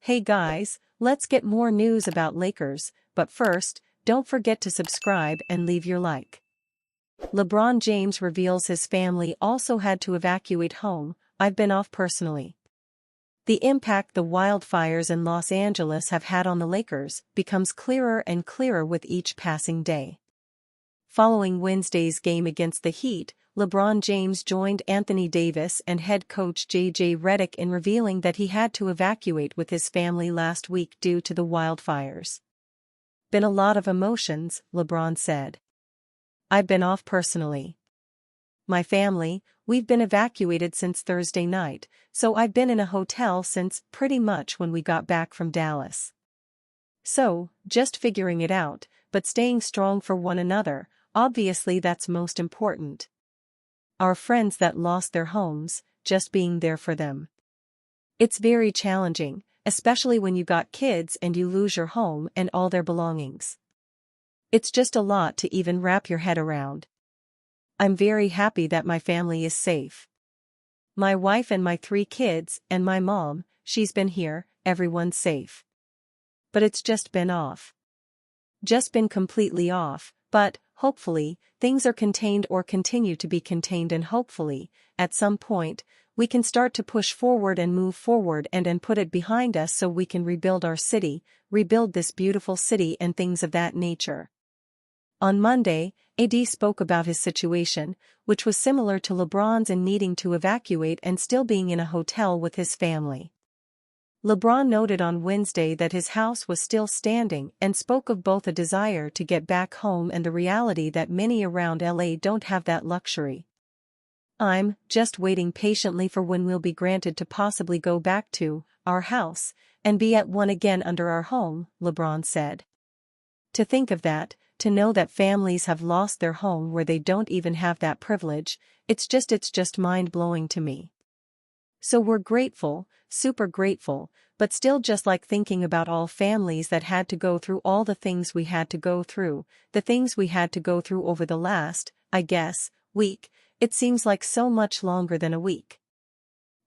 Hey guys, let's get more news about Lakers, but first, don't forget to subscribe and leave your like. LeBron James reveals his family also had to evacuate home. I've been off personally. The impact the wildfires in Los Angeles have had on the Lakers becomes clearer and clearer with each passing day. Following Wednesday's game against the Heat, LeBron James joined Anthony Davis and head coach J.J. Redick in revealing that he had to evacuate with his family last week due to the wildfires. Been a lot of emotions, LeBron said. I've been off personally. My family, we've been evacuated since Thursday night, so I've been in a hotel since pretty much when we got back from Dallas. So, just figuring it out, but staying strong for one another, obviously that's most important. Our friends that lost their homes, just being there for them. It's very challenging, especially when you got kids and you lose your home and all their belongings. It's just a lot to even wrap your head around. I'm very happy that my family is safe. My wife and my 3 kids and my mom, she's been here, everyone's safe. But it's just been off. Just been completely off, but, hopefully, things are contained or continue to be contained and hopefully, at some point, we can start to push forward and move forward and put it behind us so we can rebuild our city, rebuild this beautiful city and things of that nature. On Monday, AD spoke about his situation, which was similar to LeBron's in needing to evacuate and still being in a hotel with his family. LeBron noted on Wednesday that his house was still standing and spoke of both a desire to get back home and the reality that many around LA don't have that luxury. I'm just waiting patiently for when we'll be granted to possibly go back to our house and be at one again under our home, LeBron said. To think of that, to know that families have lost their home where they don't even have that privilege, it's just mind-blowing to me. So we're grateful, super grateful, but still just like thinking about all families that had to go through all the things we had to go through, the things we had to go through over the last, I guess, week, it seems like so much longer than a week.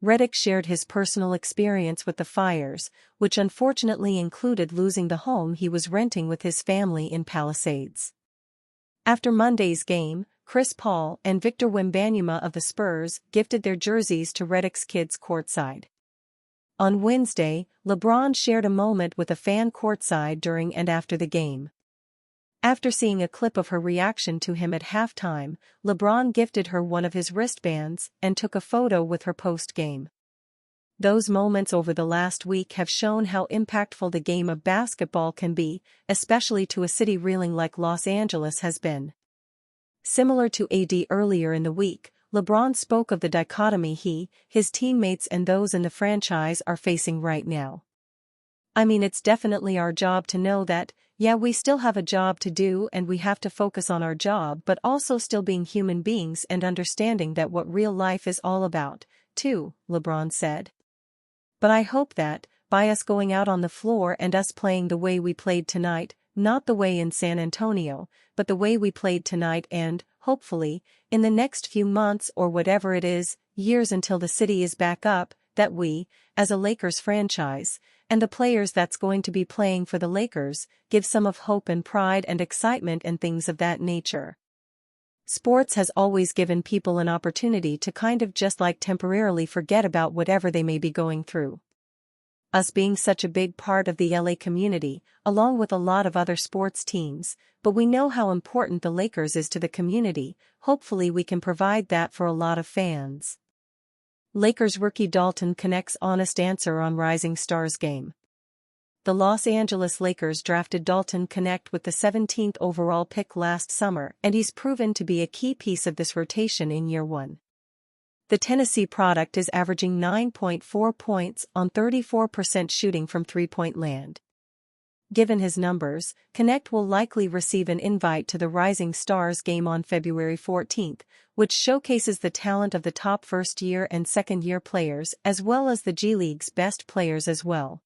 Redick shared his personal experience with the fires, which unfortunately included losing the home he was renting with his family in Palisades. After Monday's game, Chris Paul and Victor Wembanyama of the Spurs gifted their jerseys to Redick's kids courtside. On Wednesday, LeBron shared a moment with a fan courtside during and after the game. After seeing a clip of her reaction to him at halftime, LeBron gifted her one of his wristbands and took a photo with her post-game. Those moments over the last week have shown how impactful the game of basketball can be, especially to a city reeling like Los Angeles has been. Similar to AD earlier in the week, LeBron spoke of the dichotomy he, his teammates and those in the franchise are facing right now. I mean, it's definitely our job to know that, yeah, we still have a job to do and we have to focus on our job, but also still being human beings and understanding that what real life is all about, too, LeBron said. But I hope that, by us going out on the floor and us playing the way we played tonight, not the way in San Antonio, but the way we played tonight and, hopefully, in the next few months or whatever it is, years until the city is back up, that we, as a Lakers franchise, and the players that's going to be playing for the Lakers, give some of hope and pride and excitement and things of that nature. Sports has always given people an opportunity to kind of just like temporarily forget about whatever they may be going through. Us being such a big part of the LA community, along with a lot of other sports teams, but we know how important the Lakers is to the community, hopefully we can provide that for a lot of fans. Lakers rookie Dalton Connect's honest answer on Rising Stars game. The Los Angeles Lakers drafted Dalton Connect with the 17th overall pick last summer and he's proven to be a key piece of this rotation in year 1. The Tennessee product is averaging 9.4 points on 34% shooting from three-point land. Given his numbers, Connect will likely receive an invite to the Rising Stars game on February 14, which showcases the talent of the top first-year and second-year players as well as the G League's best players as well.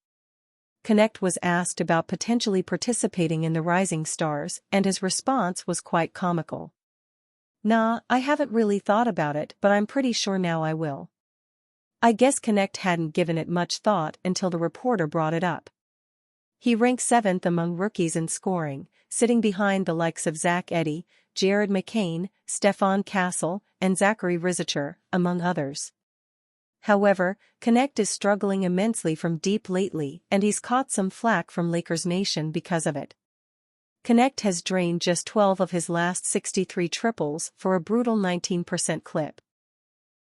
Connect was asked about potentially participating in the Rising Stars and his response was quite comical. "Nah, I haven't really thought about it, but I'm pretty sure now I will." I guess Connect hadn't given it much thought until the reporter brought it up. He ranks 7th among rookies in scoring, sitting behind the likes of Zach Edey, Jared McCain, Stefan Castle, and Zachary Rizicher, among others. However, Connect is struggling immensely from deep lately, and he's caught some flack from Lakers Nation because of it. Connect has drained just 12 of his last 63 triples for a brutal 19% clip.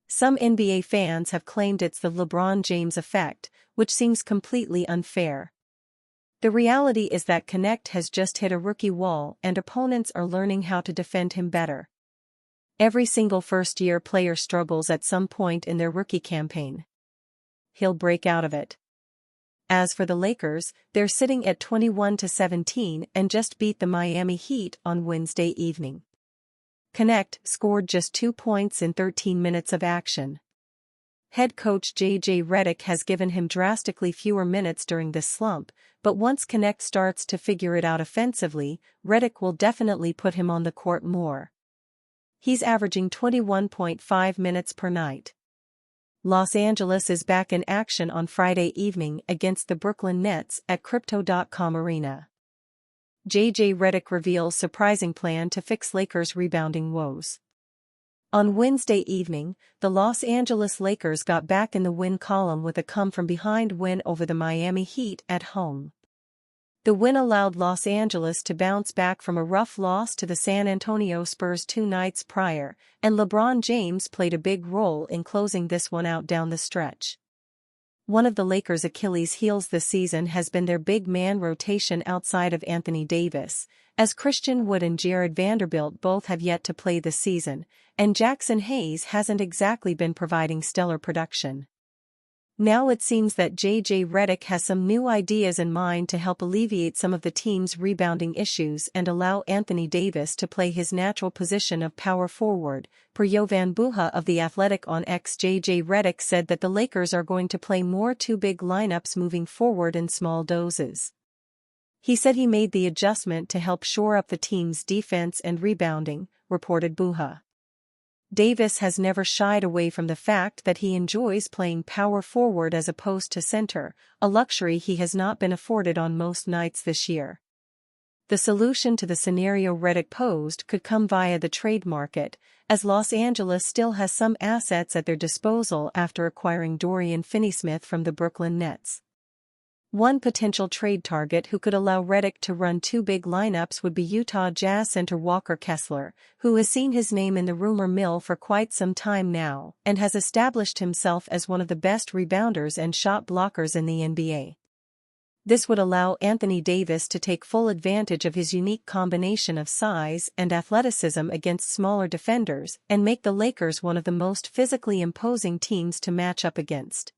Some NBA fans have claimed it's the LeBron James effect, which seems completely unfair. The reality is that Connect has just hit a rookie wall and opponents are learning how to defend him better. Every single first-year player struggles at some point in their rookie campaign. He'll break out of it. As for the Lakers, they're sitting at 21-17 and just beat the Miami Heat on Wednesday evening. Connect scored just 2 points in 13 minutes of action. Head coach J.J. Redick has given him drastically fewer minutes during this slump, but once Connect starts to figure it out offensively, Redick will definitely put him on the court more. He's averaging 21.5 minutes per night. Los Angeles is back in action on Friday evening against the Brooklyn Nets at Crypto.com Arena. J.J. Redick reveals surprising plan to fix Lakers' rebounding woes. On Wednesday evening, the Los Angeles Lakers got back in the win column with a come-from-behind win over the Miami Heat at home. The win allowed Los Angeles to bounce back from a rough loss to the San Antonio Spurs 2 nights prior, and LeBron James played a big role in closing this one out down the stretch. One of the Lakers' Achilles' heels this season has been their big man rotation outside of Anthony Davis, as Christian Wood and Jared Vanderbilt both have yet to play this season, and Jackson Hayes hasn't exactly been providing stellar production. Now it seems that J.J. Redick has some new ideas in mind to help alleviate some of the team's rebounding issues and allow Anthony Davis to play his natural position of power forward, per Jovan Buha of The Athletic on X. J.J. Redick said that the Lakers are going to play more 2-big lineups moving forward in small doses. He said he made the adjustment to help shore up the team's defense and rebounding, reported Buha. Davis has never shied away from the fact that he enjoys playing power forward as opposed to center, a luxury he has not been afforded on most nights this year. The solution to the scenario Redick posed could come via the trade market, as Los Angeles still has some assets at their disposal after acquiring Dorian Finney-Smith from the Brooklyn Nets. One potential trade target who could allow Redick to run 2 big lineups would be Utah Jazz center Walker Kessler, who has seen his name in the rumor mill for quite some time now and has established himself as one of the best rebounders and shot blockers in the NBA. This would allow Anthony Davis to take full advantage of his unique combination of size and athleticism against smaller defenders and make the Lakers one of the most physically imposing teams to match up against.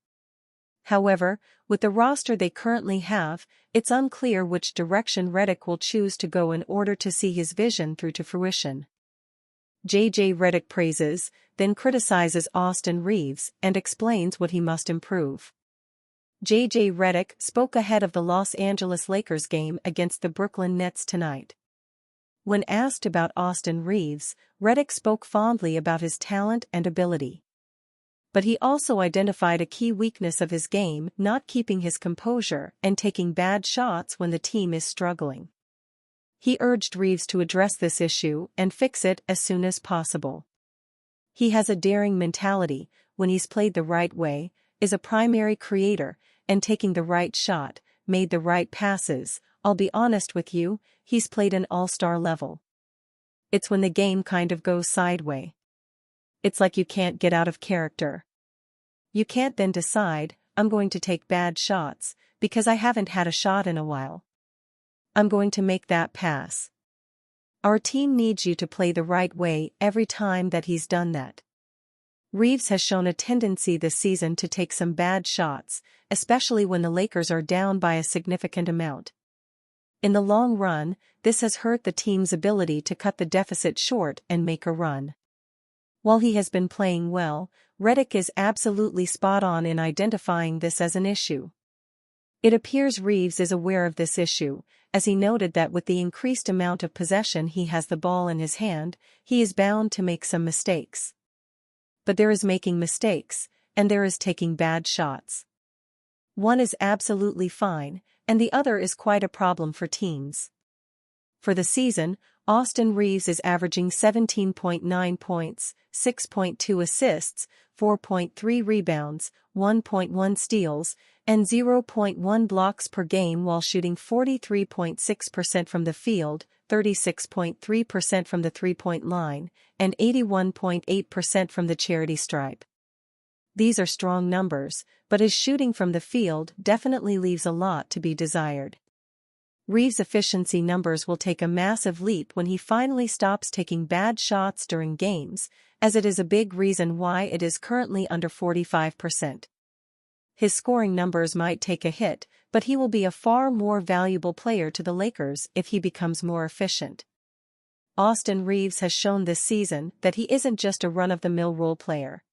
However, with the roster they currently have, it's unclear which direction Redick will choose to go in order to see his vision through to fruition. J.J. Redick praises, then criticizes Austin Reeves and explains what he must improve. J.J. Redick spoke ahead of the Los Angeles Lakers game against the Brooklyn Nets tonight. When asked about Austin Reeves, Redick spoke fondly about his talent and ability. But he also identified a key weakness of his game: not keeping his composure and taking bad shots when the team is struggling. He urged Reeves to address this issue and fix it as soon as possible. He has a daring mentality, when he's played the right way, is a primary creator, and taking the right shot, made the right passes. I'll be honest with you, he's played an all-star level. It's when the game kind of goes sideways. It's like you can't get out of character. You can't then decide, I'm going to take bad shots, because I haven't had a shot in a while. I'm going to make that pass. Our team needs you to play the right way every time that he's done that. Reeves has shown a tendency this season to take some bad shots, especially when the Lakers are down by a significant amount. In the long run, this has hurt the team's ability to cut the deficit short and make a run. While he has been playing well, Redick is absolutely spot on in identifying this as an issue. It appears Reeves is aware of this issue, as he noted that with the increased amount of possession he has the ball in his hand, he is bound to make some mistakes. But there is making mistakes, and there is taking bad shots. One is absolutely fine, and the other is quite a problem for teams. For the season, Austin Reaves is averaging 17.9 points, 6.2 assists, 4.3 rebounds, 1.1 steals, and 0.1 blocks per game while shooting 43.6% from the field, 36.3% from the three-point line, and 81.8% from the charity stripe. These are strong numbers, but his shooting from the field definitely leaves a lot to be desired. Reaves' efficiency numbers will take a massive leap when he finally stops taking bad shots during games, as it is a big reason why it is currently under 45%. His scoring numbers might take a hit, but he will be a far more valuable player to the Lakers if he becomes more efficient. Austin Reaves has shown this season that he isn't just a run-of-the-mill role player.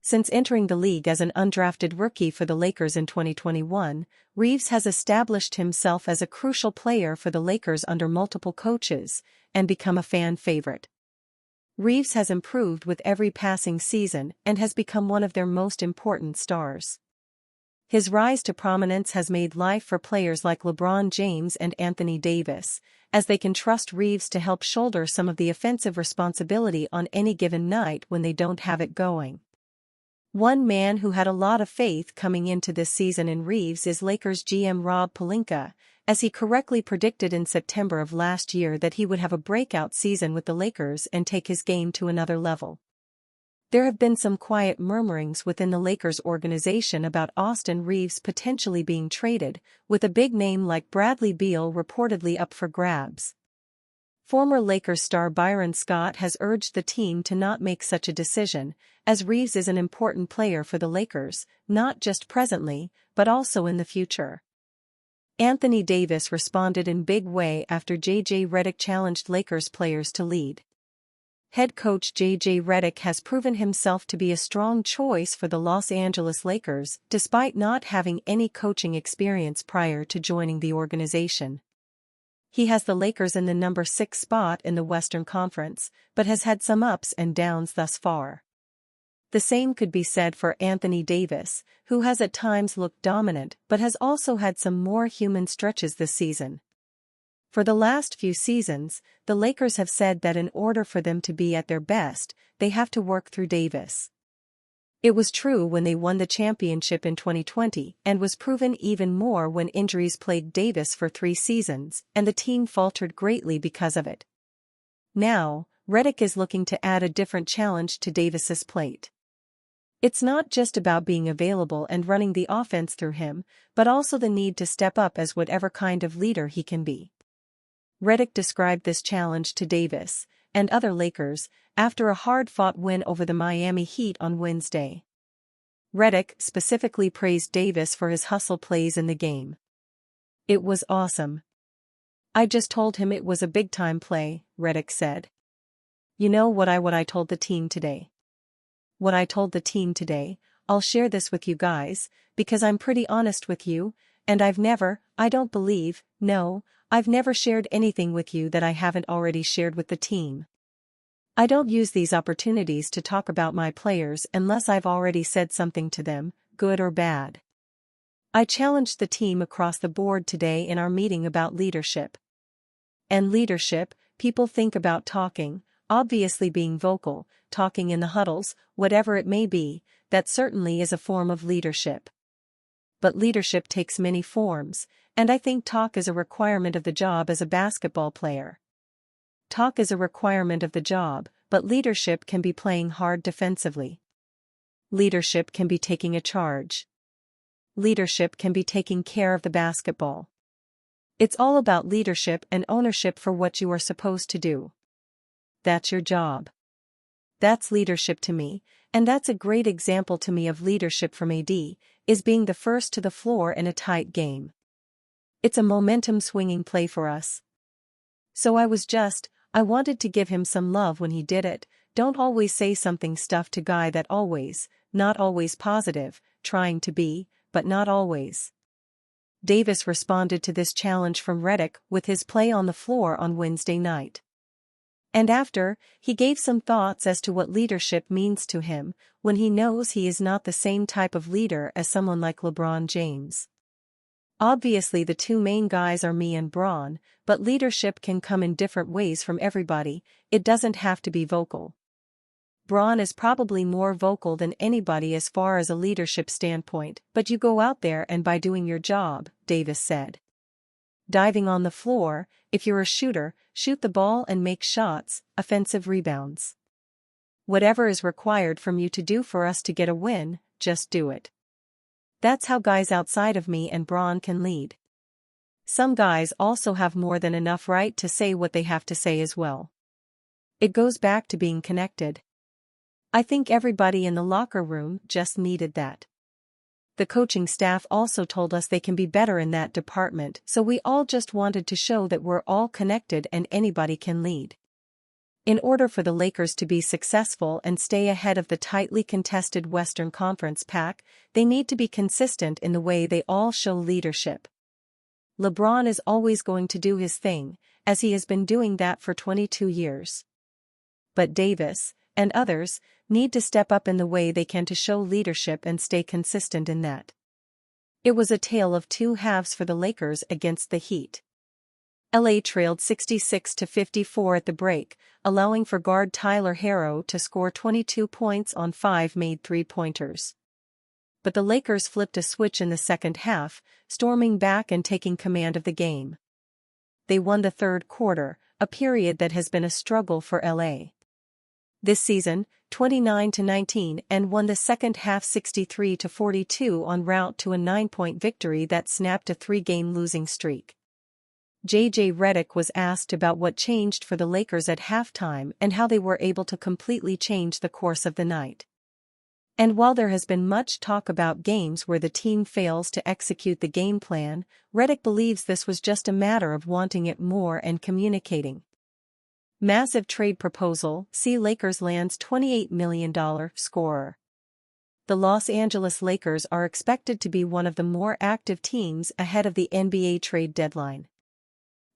Since entering the league as an undrafted rookie for the Lakers in 2021, Reaves has established himself as a crucial player for the Lakers under multiple coaches, and become a fan favorite. Reaves has improved with every passing season and has become one of their most important stars. His rise to prominence has made life for players like LeBron James and Anthony Davis, as they can trust Reaves to help shoulder some of the offensive responsibility on any given night when they don't have it going. One man who had a lot of faith coming into this season in Reaves is Lakers GM Rob Pelinka, as he correctly predicted in September of last year that he would have a breakout season with the Lakers and take his game to another level. There have been some quiet murmurings within the Lakers organization about Austin Reaves potentially being traded, with a big name like Bradley Beal reportedly up for grabs. Former Lakers star Byron Scott has urged the team to not make such a decision, as Reaves is an important player for the Lakers, not just presently, but also in the future. Anthony Davis responded in big way after J.J. Redick challenged Lakers players to lead. Head coach J.J. Redick has proven himself to be a strong choice for the Los Angeles Lakers, despite not having any coaching experience prior to joining the organization. He has the Lakers in the number 6 spot in the Western Conference, but has had some ups and downs thus far. The same could be said for Anthony Davis, who has at times looked dominant but has also had some more human stretches this season. For the last few seasons, the Lakers have said that in order for them to be at their best, they have to work through Davis. It was true when they won the championship in 2020 and was proven even more when injuries plagued Davis for 3 seasons and the team faltered greatly because of it. Now, Redick is looking to add a different challenge to Davis's plate. It's not just about being available and running the offense through him, but also the need to step up as whatever kind of leader he can be. Redick described this challenge to Davis and other Lakers after a hard-fought win over the Miami Heat on Wednesday. Redick specifically praised Davis for his hustle plays in the game. "It was awesome. I just told him it was a big-time play," Redick said. "You know what I told the team today? What I told the team today, I'll share this with you guys, because I'm pretty honest with you, and I've never shared anything with you that I haven't already shared with the team. I don't use these opportunities to talk about my players unless I've already said something to them, good or bad. I challenged the team across the board today in our meeting about leadership. And leadership, people think about talking, obviously being vocal, talking in the huddles, whatever it may be, that certainly is a form of leadership. But leadership takes many forms, and I think talk is a requirement of the job as a basketball player. Talk is a requirement of the job, but leadership can be playing hard defensively. Leadership can be taking a charge. Leadership can be taking care of the basketball. It's all about leadership and ownership for what you are supposed to do. That's your job. That's leadership to me, and that's a great example to me of leadership from AD, is being the first to the floor in a tight game. It's a momentum-swinging play for us. So I wanted to give him some love when he did it. Don't always say something stuff to guy that always, not always positive, trying to be, but not always." Davis responded to this challenge from Redick with his play on the floor on Wednesday night. And after, he gave some thoughts as to what leadership means to him, when he knows he is not the same type of leader as someone like LeBron James. Obviously the two main guys are me and Bron, but leadership can come in different ways from everybody, it doesn't have to be vocal. Bron is probably more vocal than anybody as far as a leadership standpoint, but you go out there and by doing your job, Davis said. Diving on the floor, if you're a shooter, shoot the ball and make shots, offensive rebounds. Whatever is required from you to do for us to get a win, just do it. That's how guys outside of me and Bron can lead. Some guys also have more than enough right to say what they have to say as well. It goes back to being connected. I think everybody in the locker room just needed that. The coaching staff also told us they can be better in that department, so we all just wanted to show that we're all connected and anybody can lead. In order for the Lakers to be successful and stay ahead of the tightly contested Western Conference pack, they need to be consistent in the way they all show leadership. LeBron is always going to do his thing, as he has been doing that for 22 years. But Davis, and others, need to step up in the way they can to show leadership and stay consistent in that. It was a tale of two halves for the Lakers against the Heat. LA trailed 66-54 at the break, allowing for guard Tyler Herro to score 22 points on 5 made three-pointers. But the Lakers flipped a switch in the second half, storming back and taking command of the game. They won the third quarter, a period that has been a struggle for LA. This season, 29-19, and won the second half 63-42 en route to a 9-point victory that snapped a 3-game losing streak. J.J. Redick was asked about what changed for the Lakers at halftime and how they were able to completely change the course of the night. And while there has been much talk about games where the team fails to execute the game plan, Redick believes this was just a matter of wanting it more and communicating. Massive trade proposal, see Lakers lands $28 million scorer. The Los Angeles Lakers are expected to be one of the more active teams ahead of the NBA trade deadline.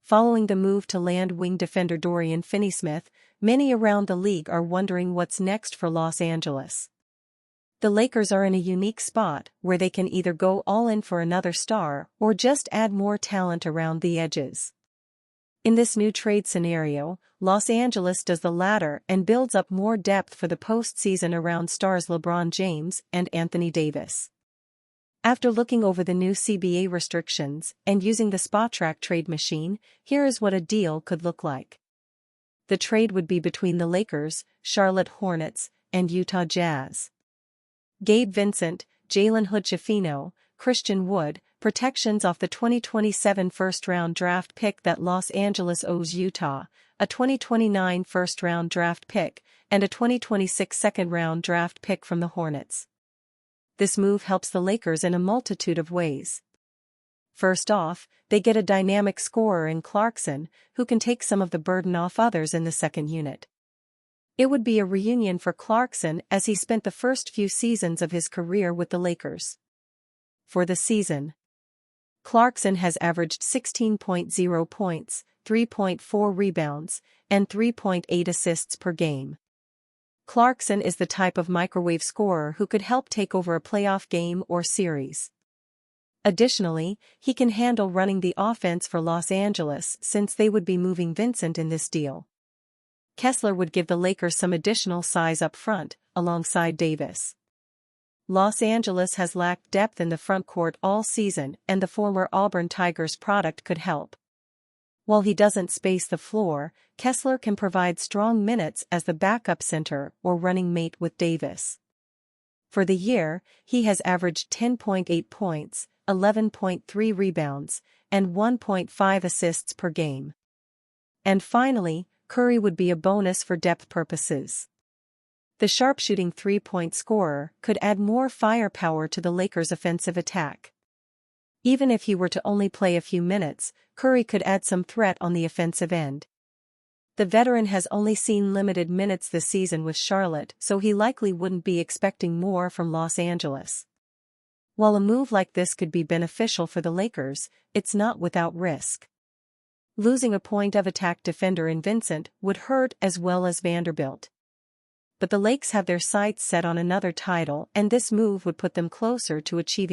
Following the move to land wing defender Dorian Finney-Smith, many around the league are wondering what's next for Los Angeles. The Lakers are in a unique spot where they can either go all in for another star or just add more talent around the edges. In this new trade scenario, Los Angeles does the latter and builds up more depth for the postseason around stars LeBron James and Anthony Davis. After looking over the new CBA restrictions and using the SpotTrack trade machine, here is what a deal could look like. The trade would be between the Lakers, Charlotte Hornets, and Utah Jazz. Gabe Vincent, Jalen Hood-Schifino, Christian Wood, protections off the 2027 first-round draft pick that Los Angeles owes Utah, a 2029 first-round draft pick, and a 2026 second-round draft pick from the Hornets. This move helps the Lakers in a multitude of ways. First off, they get a dynamic scorer in Clarkson, who can take some of the burden off others in the second unit. It would be a reunion for Clarkson as he spent the first few seasons of his career with the Lakers. For the season, Clarkson has averaged 16.0 points, 3.4 rebounds, and 3.8 assists per game. Clarkson is the type of microwave scorer who could help take over a playoff game or series. Additionally, he can handle running the offense for Los Angeles since they would be moving Vincent in this deal. Kessler would give the Lakers some additional size up front, alongside Davis. Los Angeles has lacked depth in the front court all season, and the former Auburn Tigers product could help. While he doesn't space the floor, Kessler can provide strong minutes as the backup center or running mate with Davis. For the year, he has averaged 10.8 points, 11.3 rebounds, and 1.5 assists per game. And finally, Curry would be a bonus for depth purposes. The sharpshooting three-point scorer could add more firepower to the Lakers' offensive attack. Even if he were to only play a few minutes, Curry could add some threat on the offensive end. The veteran has only seen limited minutes this season with Charlotte, so he likely wouldn't be expecting more from Los Angeles. While a move like this could be beneficial for the Lakers, it's not without risk. Losing a point of attack defender in Vincent would hurt as well as Vanderbilt. But the Lakes have their sights set on another title, and this move would put them closer to achieving